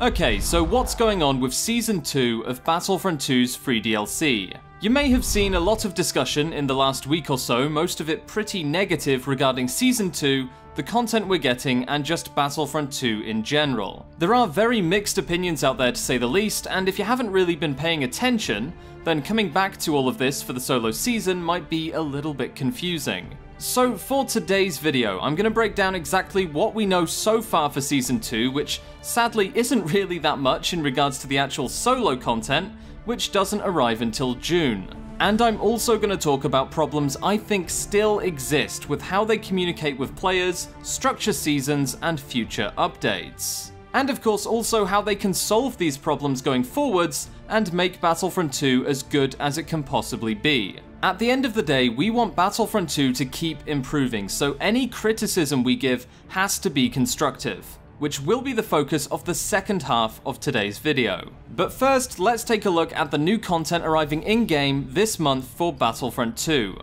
Okay, so what's going on with Season 2 of Battlefront 2's free DLC? You may have seen a lot of discussion in the last week or so, most of it pretty negative regarding Season 2, the content we're getting, and just Battlefront 2 in general. There are very mixed opinions out there to say the least, and if you haven't really been paying attention, then coming back to all of this for the solo season might be a little bit confusing. So for today's video, I'm going to break down exactly what we know so far for Season 2, which sadly isn't really that much in regards to the actual solo content, which doesn't arrive until June. And I'm also going to talk about problems I think still exist with how they communicate with players, structure seasons, and future updates. And of course also how they can solve these problems going forwards and make Battlefront 2 as good as it can possibly be. At the end of the day, we want Battlefront 2 to keep improving, so any criticism we give has to be constructive, which will be the focus of the second half of today's video. But first, let's take a look at the new content arriving in-game this month for Battlefront 2.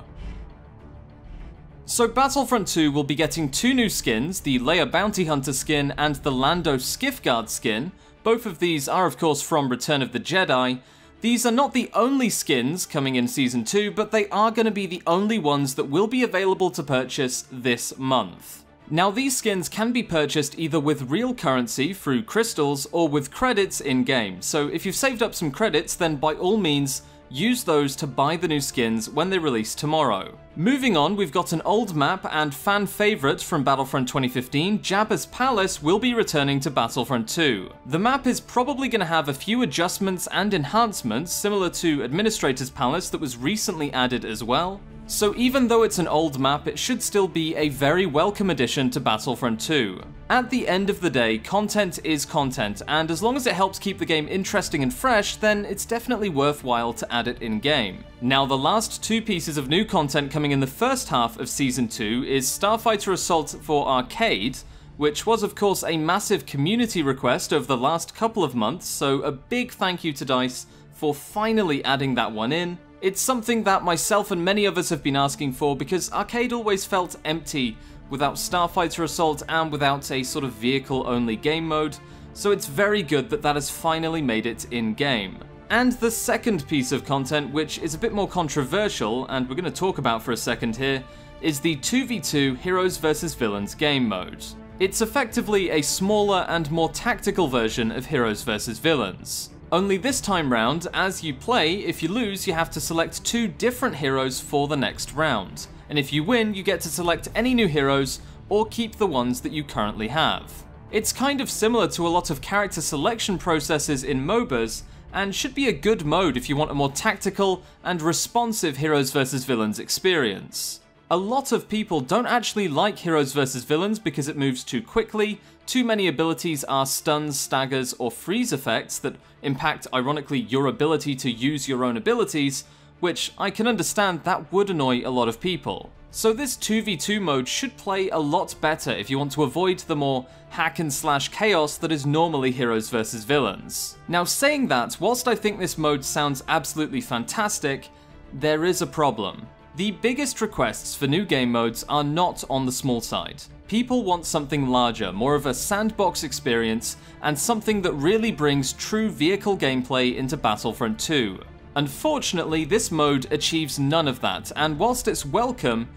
So Battlefront 2 will be getting two new skins, the Leia Bounty Hunter skin and the Lando Skiff Guard skin. Both of these are of course from Return of the Jedi. These are not the only skins coming in Season 2, but they are going to be the only ones that will be available to purchase this month. Now these skins can be purchased either with real currency through crystals or with credits in-game, so if you've saved up some credits then by all means use those to buy the new skins when they release tomorrow. Moving on, we've got an old map and fan favourite from Battlefront 2015, Jabbas Palace will be returning to Battlefront 2. The map is probably going to have a few adjustments and enhancements similar to Administrator's Palace that was recently added as well. So even though it's an old map, it should still be a very welcome addition to Battlefront 2. At the end of the day, content is content, and as long as it helps keep the game interesting and fresh, then it's definitely worthwhile to add it in-game. Now the last two pieces of new content coming in the first half of Season 2 is Starfighter Assault Arcade, which was of course a massive community request over the last couple of months, so a big thank you to DICE for finally adding that one in. It's something that myself and many others have been asking for because Arcade always felt empty without Starfighter Assault and without a sort of vehicle-only game mode, so it's very good that that has finally made it in-game. And the second piece of content, which is a bit more controversial, and we're going to talk about for a second here, is the 2v2 Heroes vs Villains game mode. It's effectively a smaller and more tactical version of Heroes vs Villains. Only this time round, as you play, if you lose, you have to select two different heroes for the next round. And if you win, you get to select any new heroes, or keep the ones that you currently have. It's kind of similar to a lot of character selection processes in MOBAs, and should be a good mode if you want a more tactical and responsive Heroes vs Villains experience. A lot of people don't actually like Heroes vs Villains because it moves too quickly, too many abilities are stuns, staggers, or freeze effects that impact, ironically, your ability to use your own abilities, which I can understand that would annoy a lot of people. So this 2v2 mode should play a lot better if you want to avoid the more hack and slash chaos that is normally Heroes vs Villains. Now saying that, whilst I think this mode sounds absolutely fantastic, there is a problem. The biggest requests for new game modes are not on the small side. People want something larger, more of a sandbox experience, and something that really brings true vehicle gameplay into Battlefront 2. Unfortunately, this mode achieves none of that, and whilst it's welcome,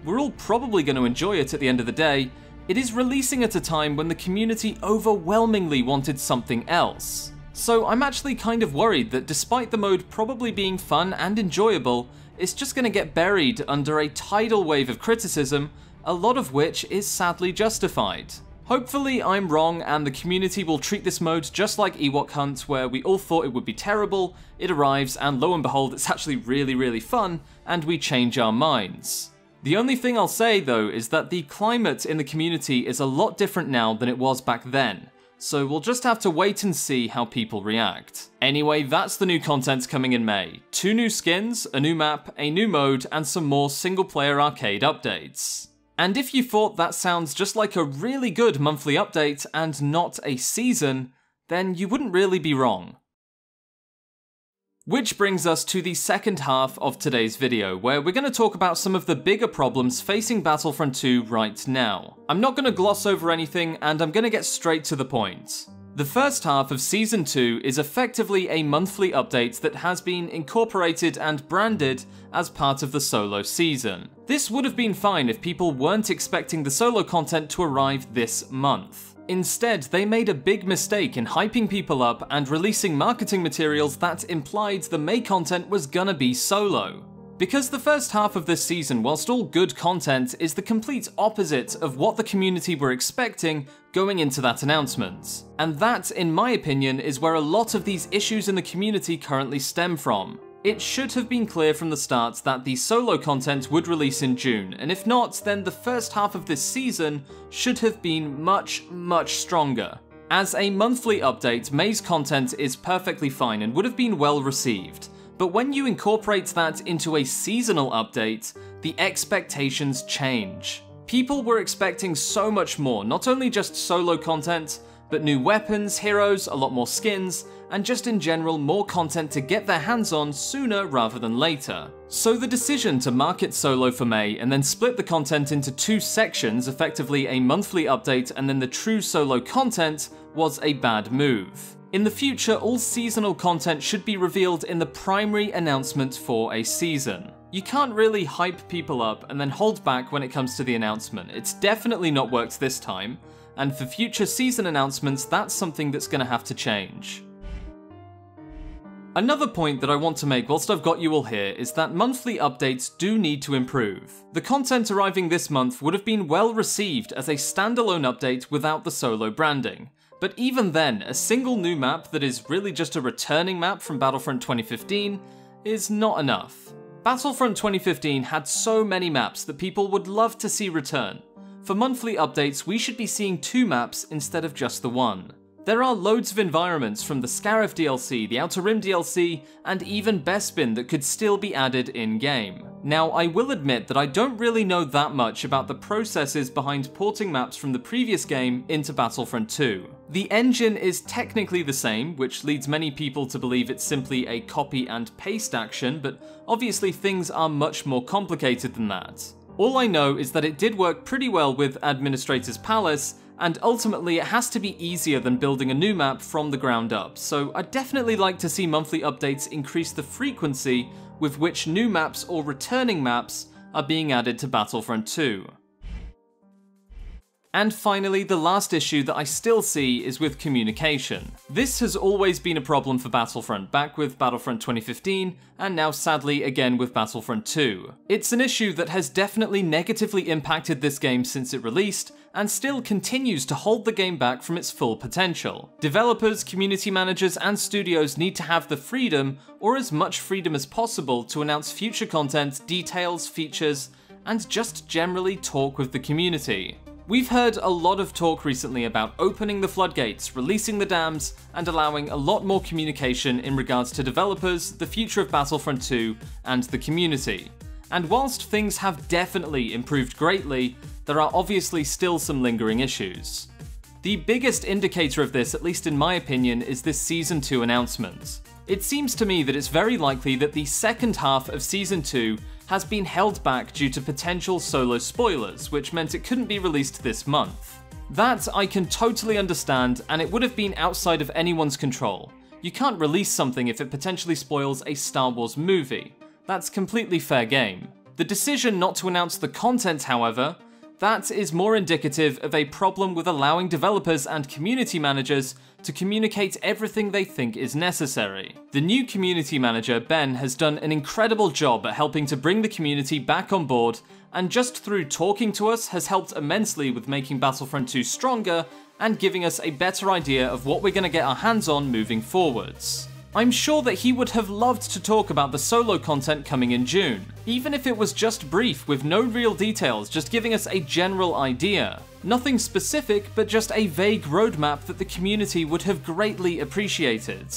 we're all probably going to enjoy it at the end of the day, it is releasing at a time when the community overwhelmingly wanted something else. So I'm actually kind of worried that despite the mode probably being fun and enjoyable, it's just going to get buried under a tidal wave of criticism, a lot of which is sadly justified. Hopefully I'm wrong and the community will treat this mode just like Ewok Hunt, where we all thought it would be terrible, it arrives and lo and behold it's actually really fun, and we change our minds. The only thing I'll say though is that the climate in the community is a lot different now than it was back then. So we'll just have to wait and see how people react. Anyway, that's the new content coming in May. Two new skins, a new map, a new mode, and some more single-player arcade updates. And if you thought that sounds just like a really good monthly update and not a season, then you wouldn't really be wrong. Which brings us to the second half of today's video, where we're going to talk about some of the bigger problems facing Battlefront 2 right now. I'm not going to gloss over anything, and I'm going to get straight to the point. The first half of Season 2 is effectively a monthly update that has been incorporated and branded as part of the solo season. This would have been fine if people weren't expecting the solo content to arrive this month. Instead, they made a big mistake in hyping people up and releasing marketing materials that implied the May content was gonna be solo. Because the first half of this season, whilst all good content, is the complete opposite of what the community were expecting going into that announcement. And that, in my opinion, is where a lot of these issues in the community currently stem from. It should have been clear from the start that the solo content would release in June, and if not, then the first half of this season should have been much, much stronger. As a monthly update, May's content is perfectly fine and would have been well received. But when you incorporate that into a seasonal update, the expectations change. People were expecting so much more, not only just solo content, but new weapons, heroes, a lot more skins, and just in general more content to get their hands on sooner rather than later. So the decision to market solo for May and then split the content into two sections, effectively a monthly update and then the true solo content, was a bad move. In the future, all seasonal content should be revealed in the primary announcement for a season. You can't really hype people up and then hold back when it comes to the announcement. It's definitely not worked this time, and for future season announcements, that's something that's gonna have to change. Another point that I want to make whilst I've got you all here is that monthly updates do need to improve. The content arriving this month would have been well received as a standalone update without the solo branding. But even then, a single new map that is really just a returning map from Battlefront 2015 is not enough. Battlefront 2015 had so many maps that people would love to see return. For monthly updates, we should be seeing 2 maps instead of just the 1. There are loads of environments from the Scarif DLC, the Outer Rim DLC, and even Bespin that could still be added in-game. Now, I will admit that I don't really know that much about the processes behind porting maps from the previous game into Battlefront 2. The engine is technically the same, which leads many people to believe it's simply a copy and paste action, but obviously things are much more complicated than that. All I know is that it did work pretty well with Administrator's Palace, and ultimately it has to be easier than building a new map from the ground up, so I'd definitely like to see monthly updates increase the frequency with which new maps or returning maps are being added to Battlefront 2. And finally, the last issue that I still see is with communication. This has always been a problem for Battlefront, back with Battlefront 2015, and now sadly again with Battlefront 2. It's an issue that has definitely negatively impacted this game since it released, and still continues to hold the game back from its full potential. Developers, community managers, and studios need to have the freedom, or as much freedom as possible, to announce future content, details, features, and just generally talk with the community. We've heard a lot of talk recently about opening the floodgates, releasing the dams, and allowing a lot more communication in regards to developers, the future of Battlefront 2, and the community. And whilst things have definitely improved greatly, there are obviously still some lingering issues. The biggest indicator of this, at least in my opinion, is this Season 2 announcement. It seems to me that it's very likely that the second half of Season 2 has been held back due to potential solo spoilers, which meant it couldn't be released this month. That I can totally understand, and it would have been outside of anyone's control. You can't release something if it potentially spoils a Star Wars movie. That's completely fair game. The decision not to announce the content, however, that is more indicative of a problem with allowing developers and community managers to communicate everything they think is necessary. The new community manager, Ben, has done an incredible job at helping to bring the community back on board, and just through talking to us has helped immensely with making Battlefront 2 stronger and giving us a better idea of what we're going to get our hands on moving forwards. I'm sure that he would have loved to talk about the solo content coming in June, even if it was just brief with no real details, just giving us a general idea. Nothing specific, but just a vague roadmap that the community would have greatly appreciated.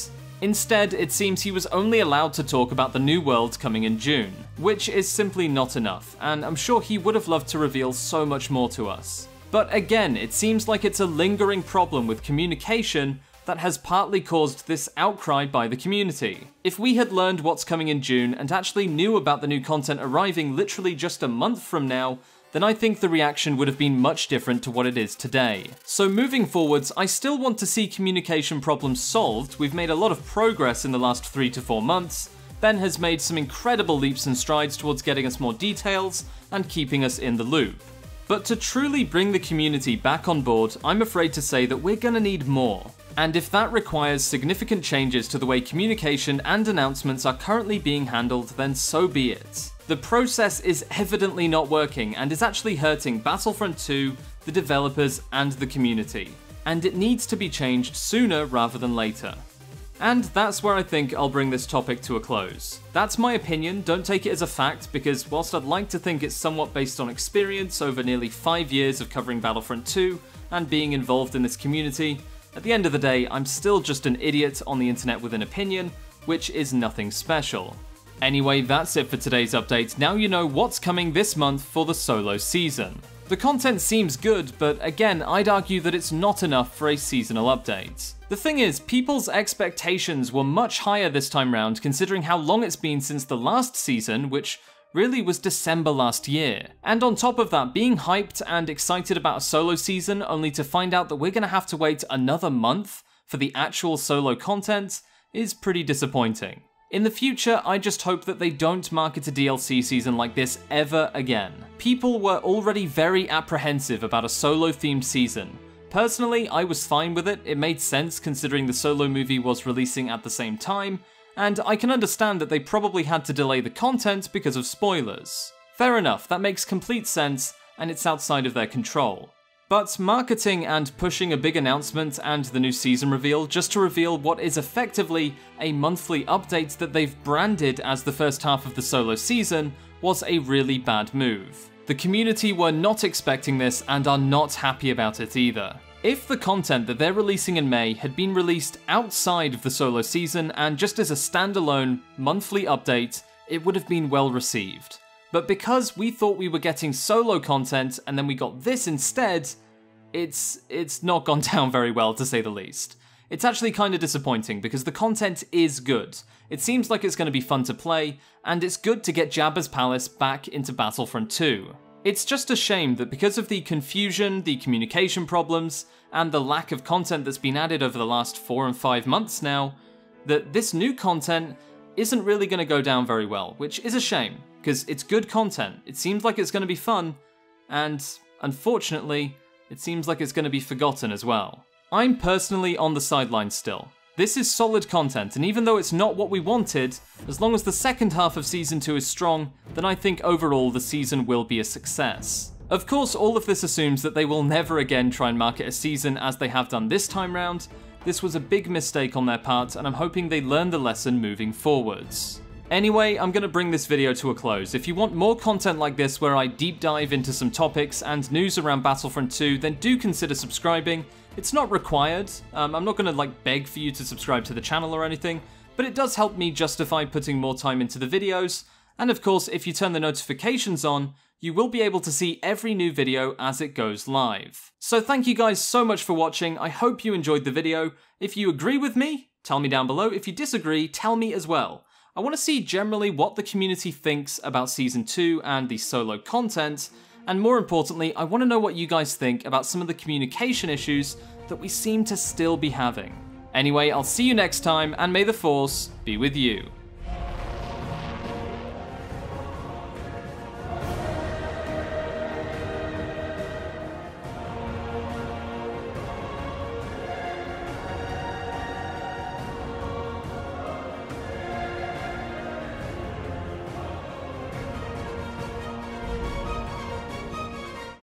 Instead, it seems he was only allowed to talk about the new world coming in June, which is simply not enough, and I'm sure he would have loved to reveal so much more to us. But again, it seems like it's a lingering problem with communication that has partly caused this outcry by the community. If we had learned what's coming in June and actually knew about the new content arriving literally just a month from now, then I think the reaction would have been much different to what it is today. So moving forwards, I still want to see communication problems solved. We've made a lot of progress in the last 3 to 4 months. Ben has made some incredible leaps and strides towards getting us more details and keeping us in the loop. But to truly bring the community back on board, I'm afraid to say that we're gonna need more. And if that requires significant changes to the way communication and announcements are currently being handled, then so be it. The process is evidently not working and is actually hurting Battlefront 2, the developers, and the community. And it needs to be changed sooner rather than later. And that's where I think I'll bring this topic to a close. That's my opinion, don't take it as a fact, because whilst I'd like to think it's somewhat based on experience over nearly 5 years of covering Battlefront 2 and being involved in this community, at the end of the day, I'm still just an idiot on the internet with an opinion, which is nothing special. Anyway, that's it for today's update. Now you know what's coming this month for the solo season. The content seems good, but again, I'd argue that it's not enough for a seasonal update. The thing is, people's expectations were much higher this time round considering how long it's been since the last season, which really was December last year. And on top of that, being hyped and excited about a solo season only to find out that we're gonna have to wait another month for the actual solo content is pretty disappointing. In the future, I just hope that they don't market a DLC season like this ever again. People were already very apprehensive about a solo-themed season. Personally, I was fine with it. It made sense considering the solo movie was releasing at the same time, and I can understand that they probably had to delay the content because of spoilers. Fair enough, that makes complete sense, and it's outside of their control. But marketing and pushing a big announcement and the new season reveal just to reveal what is effectively a monthly update that they've branded as the first half of the solo season was a really bad move. The community were not expecting this and are not happy about it either. If the content that they're releasing in May had been released outside of the solo season and just as a standalone monthly update, it would have been well received. But because we thought we were getting solo content and then we got this instead, it's not gone down very well, to say the least. It's actually kind of disappointing because the content is good. It seems like it's going to be fun to play, and it's good to get Jabbas Palace back into Battlefront 2. It's just a shame that because of the confusion, the communication problems, and the lack of content that's been added over the last 4 and 5 months now, that this new content isn't really going to go down very well, which is a shame, because it's good content. It seems like it's going to be fun, and unfortunately, it seems like it's going to be forgotten as well. I'm personally on the sidelines still. This is solid content, and even though it's not what we wanted, as long as the second half of Season 2 is strong, then I think overall the season will be a success. Of course, all of this assumes that they will never again try and market a season as they have done this time round. This was a big mistake on their part, and I'm hoping they learn the lesson moving forwards. Anyway, I'm going to bring this video to a close. If you want more content like this where I deep dive into some topics and news around Battlefront 2, then do consider subscribing. It's not required. I'm not going to beg for you to subscribe to the channel or anything, but it does help me justify putting more time into the videos. And of course, if you turn the notifications on, you will be able to see every new video as it goes live. So thank you guys so much for watching. I hope you enjoyed the video. If you agree with me, tell me down below. If you disagree, tell me as well. I want to see generally what the community thinks about Season 2 and the solo content, and more importantly, I want to know what you guys think about some of the communication issues that we seem to still be having. Anyway, I'll see you next time, and may the Force be with you.